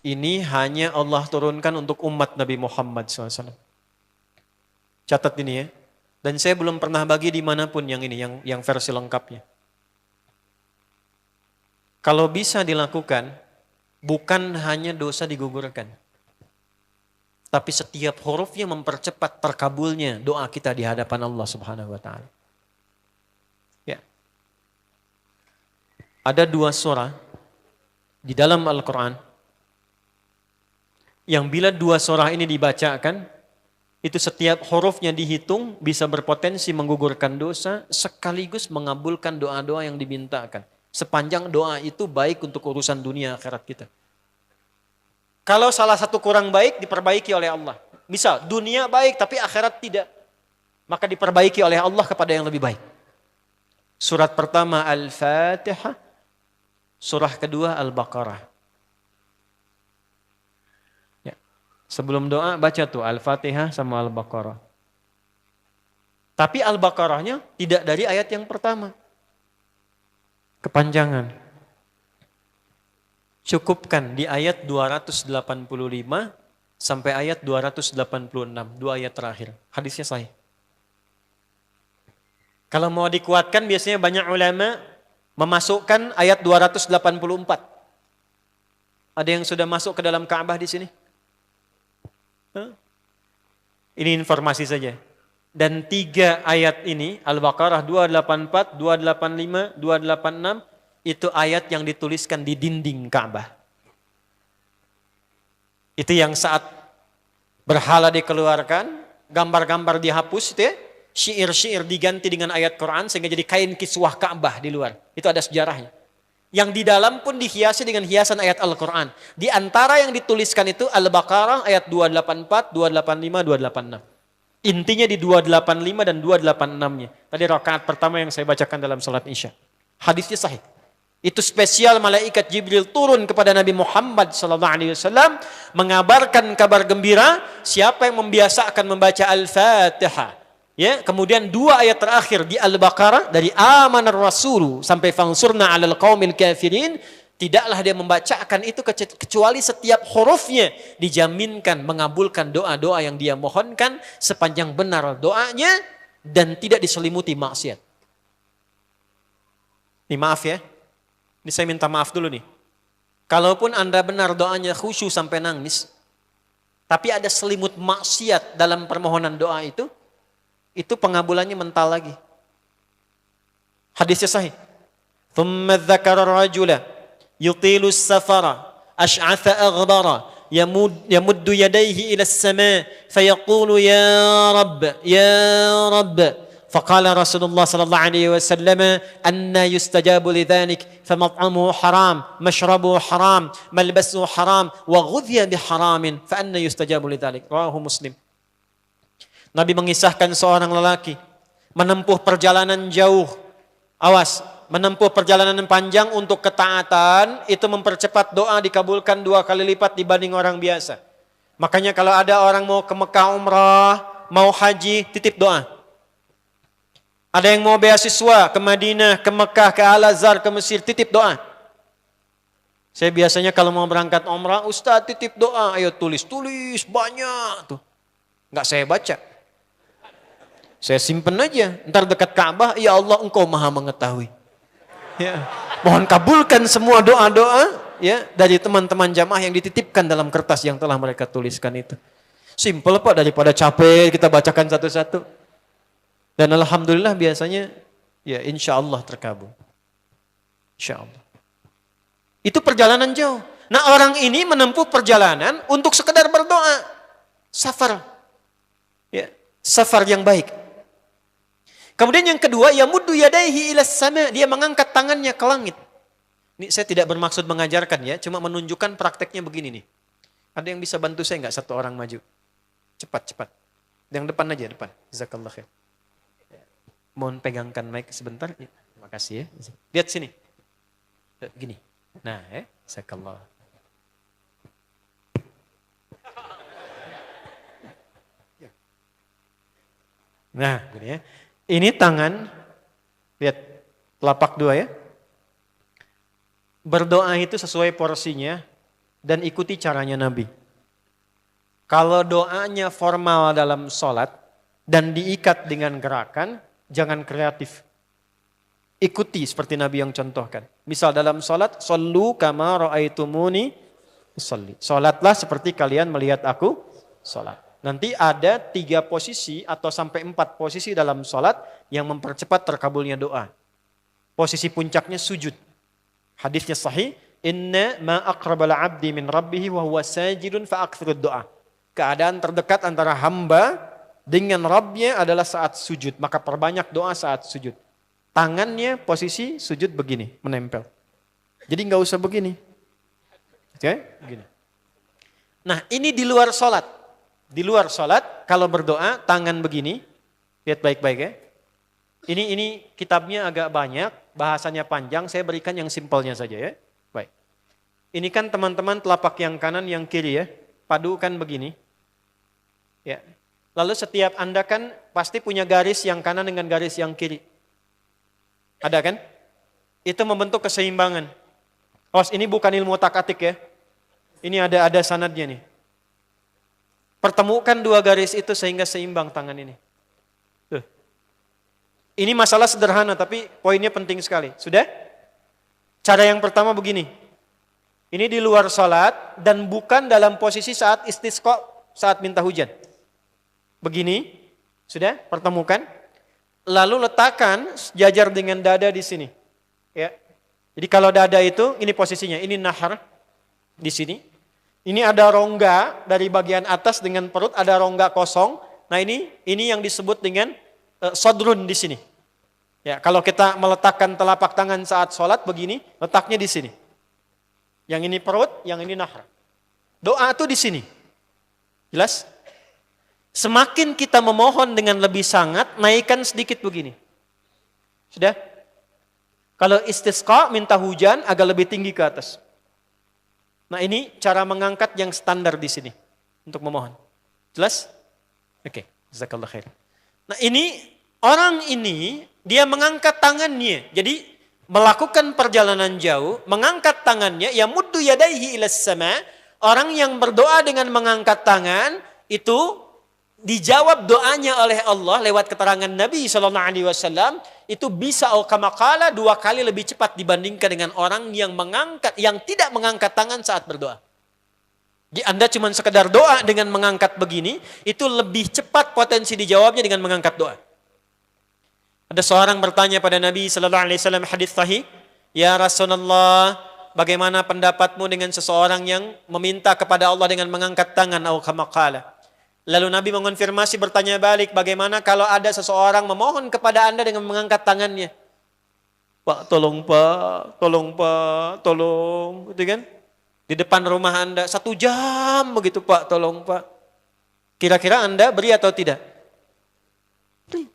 Ini hanya Allah turunkan untuk umat Nabi Muhammad SAW. Catat ini ya. Dan saya belum pernah bagi dimanapun yang ini, yang versi lengkapnya. Kalau bisa dilakukan, bukan hanya dosa digugurkan. Tapi setiap hurufnya mempercepat terkabulnya doa kita di hadapan Allah Subhanahu wa Ta'ala. Ya. Ada 2 surah di dalam Al-Quran yang bila 2 surah ini dibacakan, itu setiap hurufnya dihitung bisa berpotensi menggugurkan dosa sekaligus mengabulkan doa-doa yang dimintakan. Sepanjang doa itu baik untuk urusan dunia akhirat kita. Kalau salah satu kurang baik diperbaiki oleh Allah. Misal dunia baik tapi akhirat tidak. Maka diperbaiki oleh Allah kepada yang lebih baik. Surat pertama Al-Fatihah. Surah kedua Al-Baqarah. Ya. Sebelum doa baca tuh Al-Fatihah sama Al-Baqarah. Tapi Al-Baqarahnya tidak dari ayat yang pertama. Kepanjangan. Cukupkan di ayat 285 sampai ayat 286, 2 ayat terakhir. Hadisnya sahih. Kalau mau dikuatkan biasanya banyak ulama memasukkan ayat 284. Ada yang sudah masuk ke dalam Ka'bah di sini? Ini informasi saja. Dan 3 ayat ini, Al-Baqarah 284, 285, 286, itu ayat yang dituliskan di dinding Ka'bah. Itu yang saat berhala dikeluarkan, gambar-gambar dihapus, itu ya, syair-syair diganti dengan ayat Quran sehingga jadi kain kiswah Ka'bah di luar. Itu ada sejarahnya. Yang di dalam pun dihiasi dengan hiasan ayat Al-Quran. Di antara yang dituliskan itu Al-Baqarah ayat 284, 285, 286. Intinya di 285 dan 286-nya. Tadi rakaat pertama yang saya bacakan dalam salat Isya. Hadisnya sahih. Itu spesial malaikat Jibril turun kepada Nabi Muhammad SAW mengabarkan kabar gembira siapa yang membiasakan membaca Al-Fatihah. Ya, kemudian 2 ayat terakhir di Al-Baqarah dari amanar rasulu sampai fansurna 'alal qaumil kafirin, tidaklah dia membacakan itu kecuali setiap hurufnya dijaminkan mengabulkan doa-doa yang dia mohonkan sepanjang benar doanya dan tidak diselimuti maksiat. Ini maaf ya. Ini saya minta maaf dulu nih. Kalaupun Anda benar doanya khusyuk sampai nangis, tapi ada selimut maksiat dalam permohonan doa itu pengabulannya mental lagi. Hadisnya sahih. Thumma dzakara rajula yutilu as-safara ash'atha aghdara yamuddu yadayhi ila as-sama' fayaqulu ya rabb faqala Rasulullah sallallahu alaihi wasallam anna yustajabu lidzalik famat'amuhu haram mashrabuhu haram malbasuhu haram wa ghudhiya biharamin fa anna yustajabu lidzalik. Rawahu Muslim. Nabi mengisahkan seorang lelaki menempuh perjalanan jauh. Awas, menempuh perjalanan panjang untuk ketaatan, itu mempercepat doa dikabulkan 2 kali lipat dibanding orang biasa. Makanya kalau ada orang mau ke Mekah umrah, mau haji, titip doa. Ada yang mau beasiswa ke Madinah, ke Mekah, ke Al-Azhar, ke Mesir, titip doa. Saya biasanya kalau mau berangkat umrah, Ustaz titip doa, ayo tulis banyak tuh. Enggak saya baca. Saya simpen aja, ntar dekat Ka'bah, ya Allah engkau maha mengetahui. Ya. Mohon kabulkan semua doa-doa ya dari teman-teman jamaah yang dititipkan dalam kertas yang telah mereka tuliskan itu. Simple Pak, daripada capek kita bacakan satu-satu. Dan alhamdulillah biasanya ya insya Allah terkabul. Insya Allah. Itu perjalanan jauh. Nah orang ini menempuh perjalanan untuk sekedar berdoa. Safar. Ya, safar yang baik. Kemudian yang kedua, yamuddu yadaihi ilas sama, dia mengangkat tangannya ke langit. Ini saya tidak bermaksud mengajarkan ya, cuma menunjukkan prakteknya begini nih. Ada yang bisa bantu saya enggak, 1 orang maju? Cepat. Yang depan aja, depan. Jazakallah khair. Mohon pegangkan mic sebentar. Ya, terima kasih ya. Lihat sini. Gini. Nah, jazakallah. Nah, gini ya. Ini tangan, lihat telapak 2 ya. Berdoa itu sesuai porsinya, dan ikuti caranya Nabi. Kalau doanya formal dalam sholat dan diikat dengan gerakan, jangan kreatif. Ikuti seperti Nabi yang contohkan. Misal dalam sholat, shollu kama ra'aitumuni usolli. Sholatlah seperti kalian melihat aku sholat. Nanti ada 3 posisi atau sampai 4 posisi dalam sholat yang mempercepat terkabulnya doa. Posisi puncaknya sujud. Hadisnya sahih. Inna ma aqrabal abdi min rabbihi wa huwa sajidun fa aktsirud doa. Keadaan terdekat antara hamba dengan Rabbnya adalah saat sujud. Maka perbanyak doa saat sujud. Tangannya posisi sujud begini, menempel. Jadi nggak usah begini. Oke, begini. Nah ini di luar sholat. Di luar sholat, kalau berdoa tangan begini. Lihat baik-baik ya. Ini kitabnya agak banyak, bahasanya panjang. Saya berikan yang simpelnya saja ya. Baik. Ini kan teman-teman telapak yang kanan, yang kiri ya. Padukan begini. Ya. Lalu setiap Anda kan pasti punya garis yang kanan dengan garis yang kiri. Ada kan? Itu membentuk keseimbangan. Oh, ini bukan ilmu otak-atik ya. Ini ada sanadnya nih. Pertemukan 2 garis itu sehingga seimbang tangan ini. Tuh. Ini masalah sederhana tapi poinnya penting sekali. Sudah? Cara yang pertama begini. Ini di luar sholat dan bukan dalam posisi saat istisqa, saat minta hujan. Begini, sudah pertemukan. Lalu letakkan sejajar dengan dada di sini. Ya. Jadi kalau dada itu, ini posisinya, ini nahar di sini. Ini ada rongga dari bagian atas dengan perut, ada rongga kosong. Nah ini yang disebut dengan sodrun di sini. Ya, kalau kita meletakkan telapak tangan saat sholat begini, letaknya di sini. Yang ini perut, yang ini nahar. Doa itu di sini. Jelas? Semakin kita memohon dengan lebih sangat, naikkan sedikit begini. Sudah? Kalau istisqa, minta hujan, agak lebih tinggi ke atas. Nah ini cara mengangkat yang standar di sini. Untuk memohon. Jelas? Oke. Jazakallah khair. Nah orang ini, dia mengangkat tangannya. Jadi melakukan perjalanan jauh, mengangkat tangannya, ya muddu yadaihi ilas sama. Orang yang berdoa dengan mengangkat tangan, itu dijawab doanya oleh Allah lewat keterangan Nabi SAW, itu bisa kama qala 2 kali lebih cepat dibandingkan dengan orang yang tidak mengangkat tangan saat berdoa. Jadi Anda cuma sekedar doa dengan mengangkat begini, itu lebih cepat potensi dijawabnya dengan mengangkat doa. Ada seorang bertanya pada Nabi SAW, hadis sahih, ya Rasulullah, bagaimana pendapatmu dengan seseorang yang meminta kepada Allah dengan mengangkat tangan, atau kama qala. Lalu Nabi mengonfirmasi, bertanya balik, bagaimana kalau ada seseorang memohon kepada Anda dengan mengangkat tangannya? Pak, tolong Pak, tolong Pak, tolong, gitu kan? Di depan rumah Anda 1 jam begitu Pak, tolong Pak. Kira-kira Anda beri atau tidak? Beri.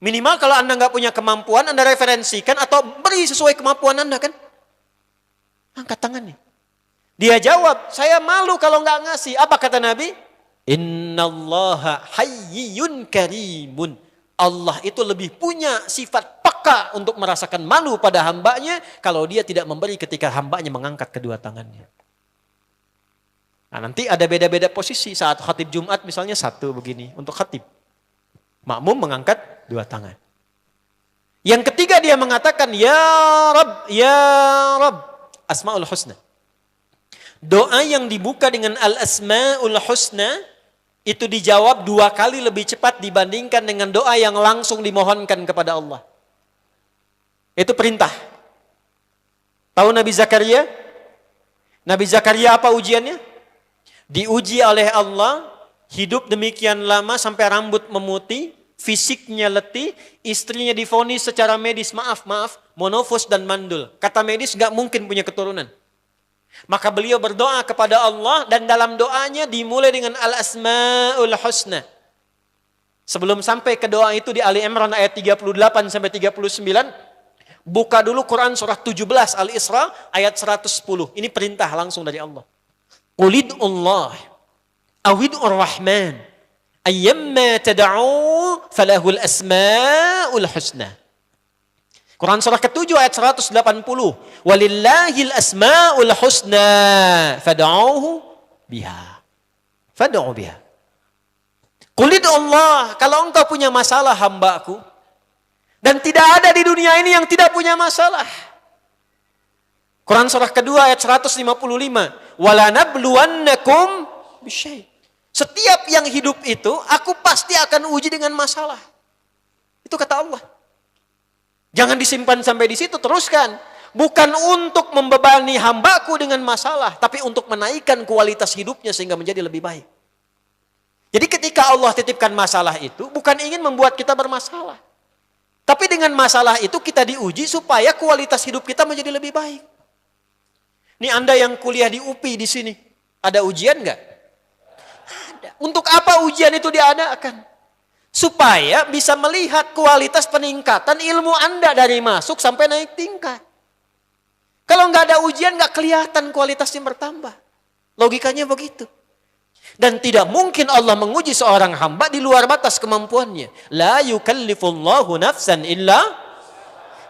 Minimal kalau Anda nggak punya kemampuan, Anda referensikan atau beri sesuai kemampuan Anda kan? Angkat tangannya. Dia jawab, saya malu kalau nggak ngasih. Apa kata Nabi? Innallaha hayyun karimun. Allah itu lebih punya sifat peka untuk merasakan malu pada hambanya kalau dia tidak memberi ketika hambanya mengangkat kedua tangannya. Nah nanti ada beda-beda posisi saat khatib Jumat misalnya 1 begini untuk khatib. Makmum mengangkat 2 tangan. Yang ketiga dia mengatakan ya Rabb, Asmaul Husna. Doa yang dibuka dengan Al-Asmaul Husna itu dijawab 2 kali lebih cepat dibandingkan dengan doa yang langsung dimohonkan kepada Allah. Itu perintah. Tahu Nabi Zakaria? Nabi Zakaria apa ujiannya? Diuji oleh Allah, hidup demikian lama sampai rambut memutih, fisiknya letih, istrinya divonis secara medis, maaf, monofos dan mandul. Kata medis gak mungkin punya keturunan. Maka beliau berdoa kepada Allah dan dalam doanya dimulai dengan Al-Asmaul Husna. Sebelum sampai ke doa itu di Ali Imran ayat 38 sampai 39, buka dulu Quran surah 17 Al-Isra ayat 110. Ini perintah langsung dari Allah. Qulidullah awidur rahman ayyamma tad'u falahul asmaul husna. Quran surah ke-7 ayat 180. Walillahil asma'ul husna fad'uhu biha. Fad'u biha. Qul Allah, kalau engkau punya masalah hambaku, dan tidak ada di dunia ini yang tidak punya masalah. Quran surah kedua ayat 155. Wala nabluwannakum bisyai. Setiap yang hidup itu, aku pasti akan uji dengan masalah. Itu kata Allah. Jangan disimpan sampai di situ, teruskan. Bukan untuk membebani hambaku dengan masalah, tapi untuk menaikkan kualitas hidupnya sehingga menjadi lebih baik. Jadi ketika Allah titipkan masalah itu, bukan ingin membuat kita bermasalah. Tapi dengan masalah itu kita diuji supaya kualitas hidup kita menjadi lebih baik. Ini Anda yang kuliah di UPI di sini, ada ujian nggak? Ada. Untuk apa ujian itu diadakan? Supaya bisa melihat kualitas peningkatan ilmu Anda dari masuk sampai naik tingkat. Kalau nggak ada ujian, nggak kelihatan kualitasnya bertambah. Logikanya begitu. Dan tidak mungkin Allah menguji seorang hamba di luar batas kemampuannya. La yukallifullahu nafsan illa.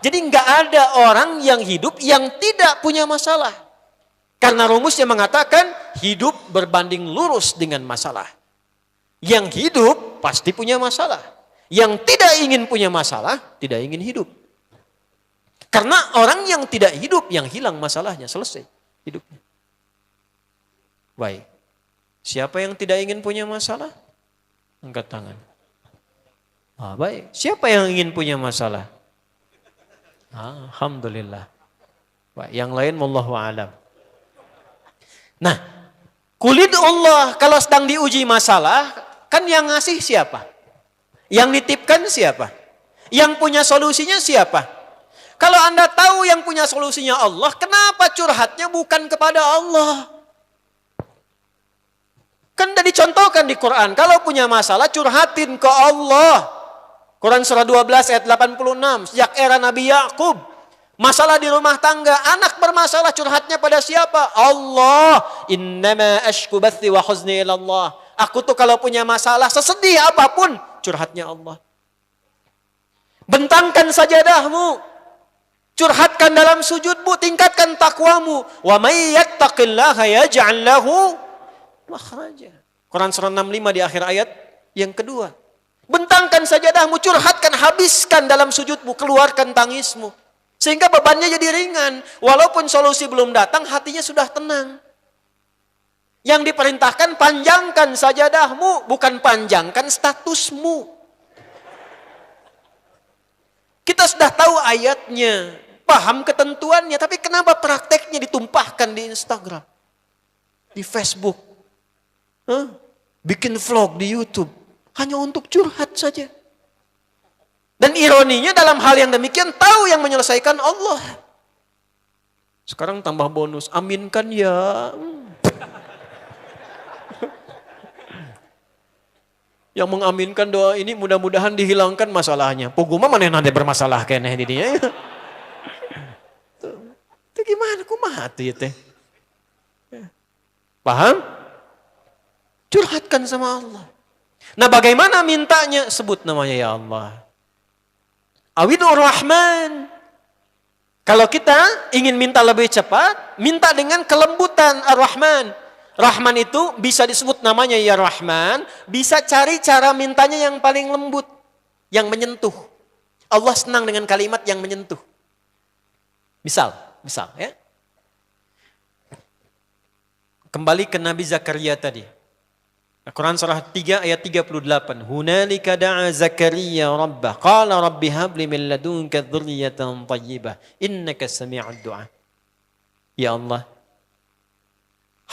Jadi nggak ada orang yang hidup yang tidak punya masalah. Karena rumusnya mengatakan hidup berbanding lurus dengan masalah. Yang hidup pasti punya masalah. Yang tidak ingin punya masalah, tidak ingin hidup. Karena orang yang tidak hidup, yang hilang masalahnya, selesai hidupnya. Baik. Siapa yang tidak ingin punya masalah? Angkat tangan. Baik. Siapa yang ingin punya masalah? Alhamdulillah. Baik. Yang lain wallahu a'lam. Nah, kulit Allah kalau sedang diuji masalah, kan yang ngasih siapa? Yang nitipkan siapa? Yang punya solusinya siapa? Kalau Anda tahu yang punya solusinya Allah, kenapa curhatnya bukan kepada Allah? Kan sudah dicontohkan di Quran, kalau punya masalah curhatin ke Allah. Quran surah 12 ayat 86, sejak era Nabi Yakub, masalah di rumah tangga, anak bermasalah curhatnya pada siapa? Allah. Innama ashku bathi wa huzni ilallah. Aku tuh kalau punya masalah, sesedih apapun, curhatnya Allah. Bentangkan sajadahmu, curhatkan dalam sujudmu, tingkatkan takwamu. Wa may yattaqillaha yaj'al lahu makhraja. Quran surah 65 di akhir ayat yang kedua. Bentangkan sajadahmu, curhatkan, habiskan dalam sujudmu, keluarkan tangismu. Sehingga bebannya jadi ringan. Walaupun solusi belum datang, hatinya sudah tenang. Yang diperintahkan panjangkan sajadahmu, bukan panjangkan statusmu. Kita sudah tahu ayatnya, paham ketentuannya, tapi kenapa prakteknya ditumpahkan di Instagram, di Facebook, bikin vlog di YouTube, hanya untuk curhat saja. Dan ironinya dalam hal yang demikian tahu yang menyelesaikan Allah. Sekarang tambah bonus, aminkan ya. Yang mengaminkan doa ini mudah-mudahan dihilangkan masalahnya. Puguma mana nanti bermasalah kayaknya di dia. Itu gimana? Kumaha tuh ya teh? Paham? Curhatkan sama Allah. Nah bagaimana mintanya? Sebut namanya ya Allah. Awidur Rahman. Kalau kita ingin minta lebih cepat, minta dengan kelembutan Ar-Rahman. Rahman itu bisa disebut namanya ya Rahman, bisa cari cara mintanya yang paling lembut, yang menyentuh. Allah senang dengan kalimat yang menyentuh. Misal ya. Kembali ke Nabi Zakaria tadi. Quran surah 3 ayat 38. Hunalika da'a Zakaria rabbah. Qala rabbi habli min ladunka dzurriyyatan thayyibah. Innaka sami'ud du'a. Ya Allah,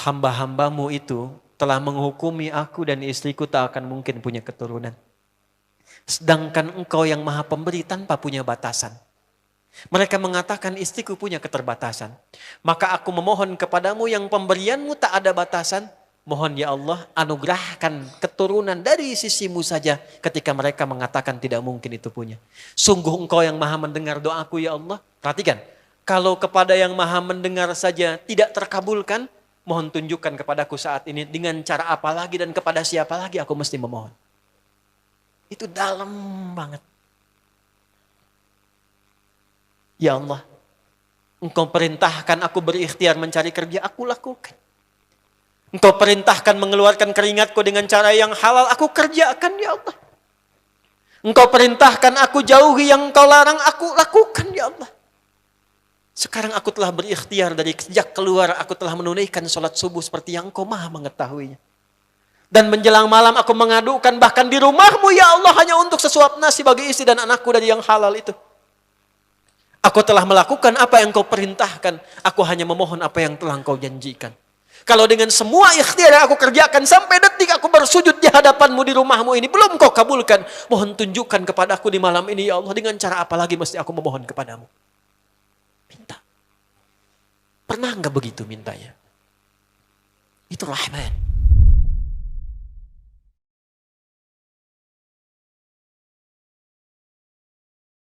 hamba-hambamu itu telah menghukumi aku dan istriku tak akan mungkin punya keturunan. Sedangkan engkau yang maha pemberi tanpa punya batasan. Mereka mengatakan istriku punya keterbatasan. Maka aku memohon kepadamu yang pemberianmu tak ada batasan. Mohon ya Allah anugerahkan keturunan dari sisimu saja ketika mereka mengatakan tidak mungkin itu punya. Sungguh engkau yang maha mendengar doaku ya Allah. Perhatikan, kalau kepada yang maha mendengar saja tidak terkabulkan, mohon tunjukkan kepadaku saat ini dengan cara apa lagi dan kepada siapa lagi aku mesti memohon. Itu dalam banget. Ya Allah, Engkau perintahkan aku berikhtiar mencari kerja, aku lakukan. Engkau perintahkan mengeluarkan keringatku dengan cara yang halal, aku kerjakan ya Allah. Engkau perintahkan aku jauhi yang Engkau larang, aku lakukan ya Allah. Sekarang aku telah berikhtiar dari sejak keluar, aku telah menunaikan sholat subuh seperti yang Engkau maha mengetahuinya. Dan menjelang malam aku mengadukan bahkan di rumahmu ya Allah hanya untuk sesuap nasi bagi istri dan anakku dari yang halal itu. Aku telah melakukan apa yang Engkau perintahkan, aku hanya memohon apa yang telah Engkau janjikan. Kalau dengan semua ikhtiar yang aku kerjakan sampai detik aku bersujud di hadapanmu di rumahmu ini belum Kau kabulkan, mohon tunjukkan kepadaku di malam ini ya Allah, dengan cara apa lagi mesti aku memohon kepadamu. Minta. Pernah enggak begitu mintanya? Itu Rahman.